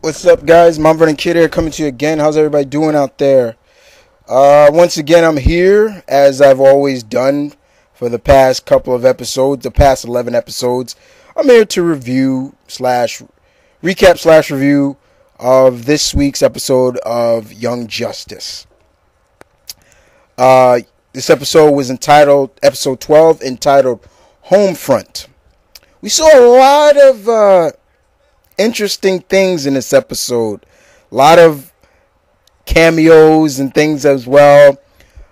What's up, guys? Mount Vernon Kid here, coming to you again. How's everybody doing out there? Once again, I'm here, as I've always done for the past couple of episodes, the past 11 episodes. I'm here to review of this week's episode of Young Justice. This episode was episode 12, entitled Homefront. We saw a lot of interesting things in this episode. A lot of cameos and things as well.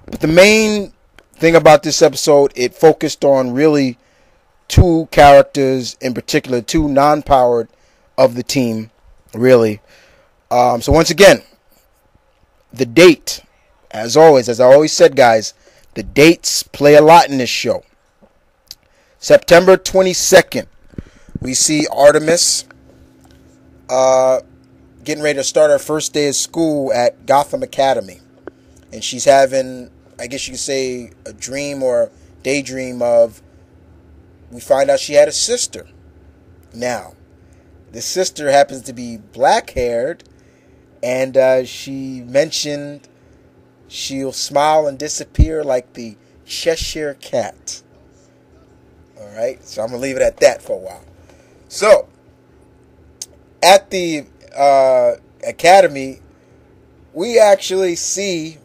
But the main thing about this episode, it focused on really two characters in particular, two non-powered of the team, really. So once again, the date, as always, as I always said, guys, the dates play a lot in this show. September 22nd, we see Artemis getting ready to start her first day of school at Gotham Academy. And she's having, I guess you could say, a dream or daydream of, we find out she had a sister. Now, the sister happens to be black-haired, and she mentioned she'll smile and disappear like the Cheshire Cat. Alright, so I'm going to leave it at that for a while. So, at the academy, we actually see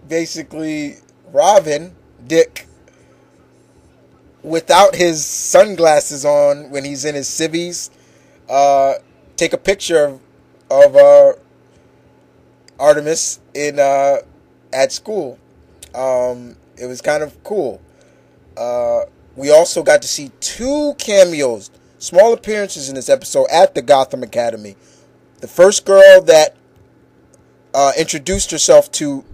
basically Robin, Dick, without his sunglasses on when he's in his civvies, take a picture of Artemis at school. It was kind of cool. We also got to see two cameos, small appearances in this episode at the Gotham Academy. The first girl that introduced herself to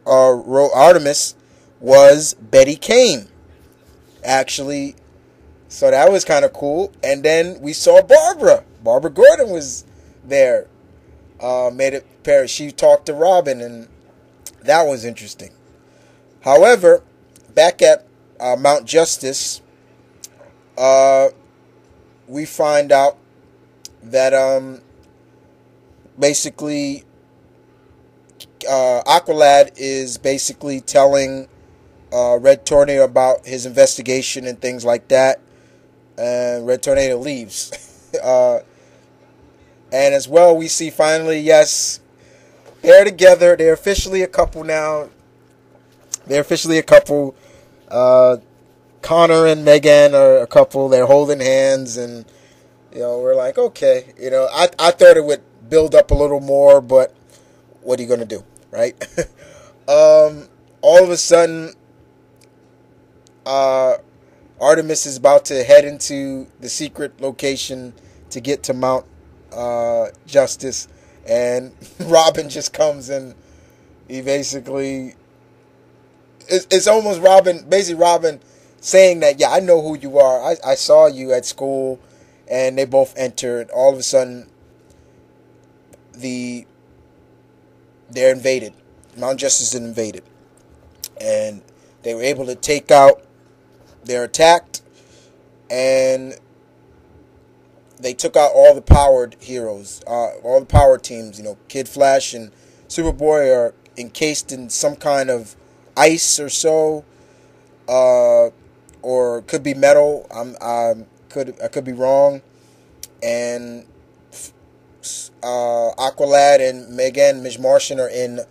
Artemis was Betty Kane, actually. So that was kind of cool. And then we saw Barbara. Barbara Gordon was there. She talked to Robin, and that was interesting. However, back at Mount Justice, we find out that basically Aqualad is basically telling Red Tornado about his investigation and things like that, and Red Tornado leaves. And as well, we see finally, yes, they're together. They're officially a couple now. They're officially a couple. Connor and Megan are a couple. They're holding hands, and we're like, okay. I thought it would build up a little more, but what are you gonna do, right? All of a sudden, Artemis is about to head into the secret location to get to Mount Justice, and Robin just comes and he basically. It's almost Robin saying that, yeah, I know who you are. I saw you at school, and they both entered. All of a sudden, they're invaded. Mount Justice is invaded, and they were able to take out. They're attacked, and they took out all the powered heroes, all the power teams. Kid Flash and Superboy are encased in some kind of ice or so, or it could be metal. I could be wrong. And Aqualad and Megan Ms. Martian are in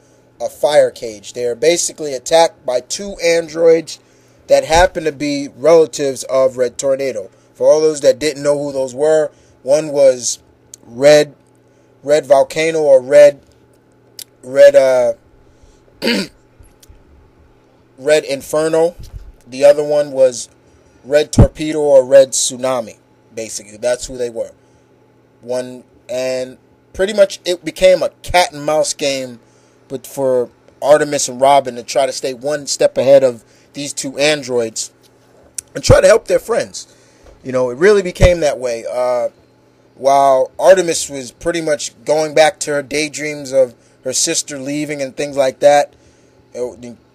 a fire cage. They are basically attacked by two androids that happen to be relatives of Red Tornado. For all those that didn't know who those were, one was Red Volcano or Red Red Inferno. The other one was Red Torpedo or Red Tsunami. Basically, that's who they were. And pretty much it became a cat and mouse game, but for Artemis and Robin to try to stay one step ahead of these two androids and try to help their friends. It really became that way. While Artemis was pretty much going back to her daydreams of her sister leaving and things like that,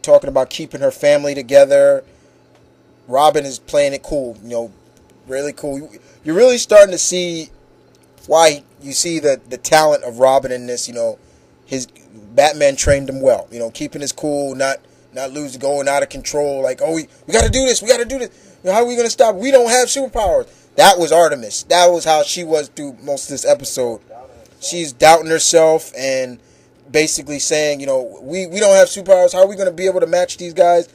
talking about keeping her family together, Robin is playing it cool, Really cool. You're really starting to see why you see the talent of Robin in this. His Batman trained him well. Keeping his cool, not losing, going out of control. Like, oh, we got to do this. We got to do this. How are we going to stop? We don't have superpowers. That was Artemis. That was how she was through most of this episode. She's doubting herself and basically saying, we don't have superpowers. How are we going to be able to match these guys?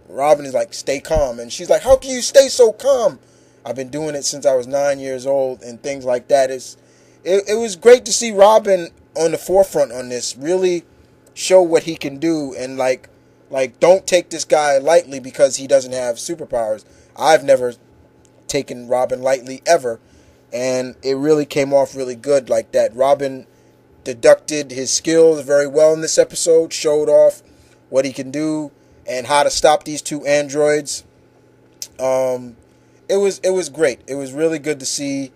Robin is like, stay calm. And she's like, how can you stay so calm? I've been doing it since I was 9 years old and things like that. It was great to see Robin on the forefront on this. Really show what he can do and like don't take this guy lightly because he doesn't have superpowers. I've never taken Robin lightly ever. And it really came off really good like that. Robin deducted his skills very well in this episode, showed off what he can do and how to stop these two androids. It was great. It was really good to see.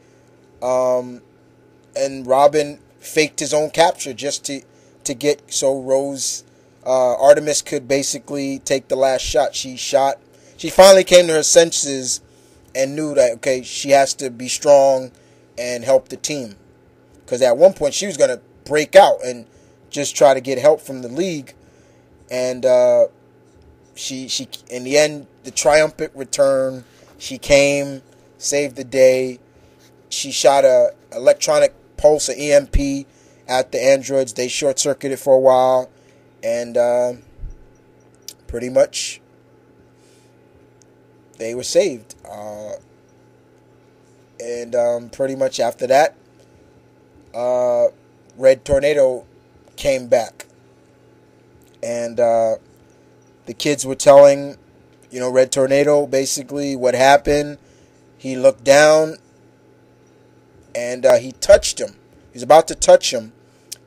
And Robin faked his own capture just to get so Artemis could basically take the last shot. She finally came to her senses and knew that, okay, she has to be strong and help the team. Because at one point she was going to break out and just try to get help from the League. And she in the end, the triumphant return, she came, saved the day. She shot a electronic pulse, an EMP, at the androids. They short-circuited for a while. And pretty much they were saved. And pretty much after that, Red Tornado came back. And the kids were telling, Red Tornado basically what happened. He looked down and he touched him. He was about to touch him.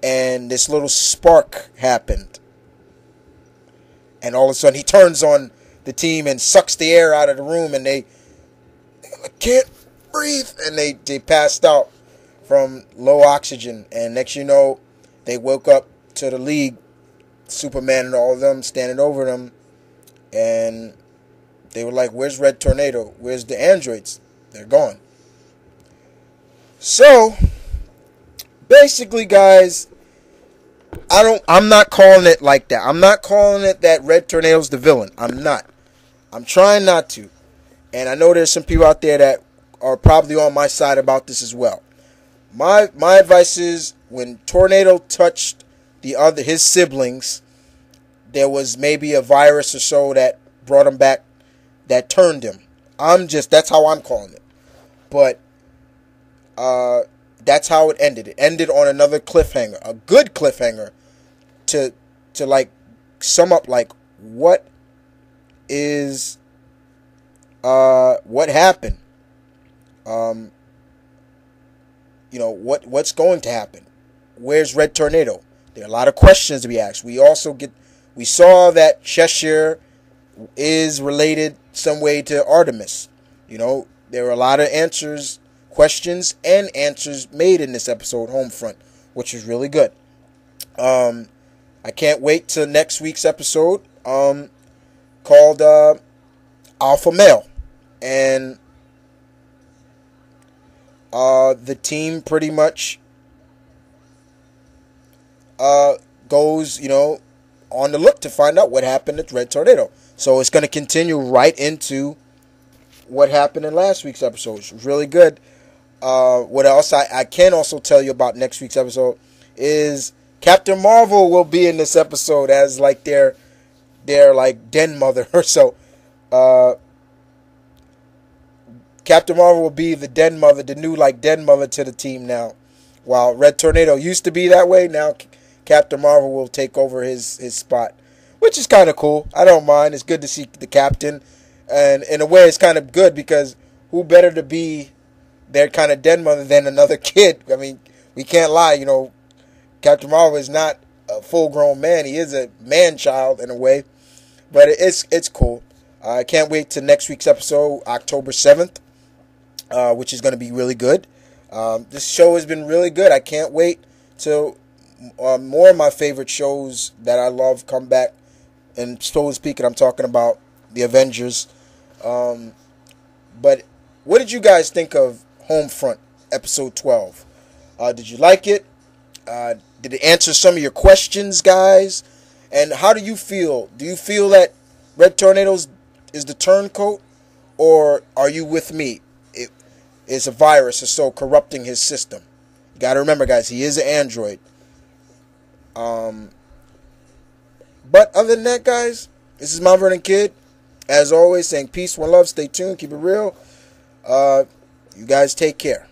And this little spark happened. And all of a sudden he turns on the team and sucks the air out of the room. And they can't breathe. And they passed out from low oxygen. And next you know, they woke up to the League. Superman and all of them standing over them. And they were like, where's Red Tornado? Where's the androids? They're gone. So, basically, guys, I'm not calling it like that. I'm not calling it that Red Tornado's the villain. I'm not. I'm trying not to. And I know there's some people out there that are probably on my side about this as well. My advice is when Tornado touched his siblings, there was maybe a virus or so that brought him back, that turned him. That's how I'm calling it. But that's how it ended. It ended on another cliffhanger, a good cliffhanger, to like sum up like what happened. What's going to happen? Where's Red Tornado? There are a lot of questions to be asked. We saw that Cheshire is related some way to Artemis. There were a lot of questions and answers made in this episode, Homefront, which is really good. I can't wait till next week's episode, called Alpha Male. And the team pretty much goes, on the look to find out what happened at Red Tornado. So it's going to continue right into what happened in last week's episode, which was really good. What else I can also tell you about next week's episode is Captain Marvel will be in this episode as like their like den mother or so. Captain Marvel will be the den mother, the new like den mother to the team now. While Red Tornado used to be that way, now Captain Marvel will take over his spot, which is kind of cool. I don't mind. It's good to see the captain, and in a way, it's kind of good because who better to be their kind of den mother than another kid? I mean, we can't lie. Captain Marvel is not a full-grown man. He is a man-child in a way, but it's cool. I can't wait to next week's episode, October 7th, which is going to be really good. This show has been really good. I can't wait till more of my favorite shows that I love come back. And so speaking, I'm talking about the Avengers. But what did you guys think of Homefront episode 12? Did you like it? Did it answer some of your questions, guys? And how do you feel? Do you feel that Red Tornadoes is the turncoat, or are you with me? It is a virus or so corrupting his system. You got to remember, guys, he is an android. But other than that, guys, this is Mount Vernon Kid. As always, saying peace, one love, stay tuned, keep it real. You guys take care.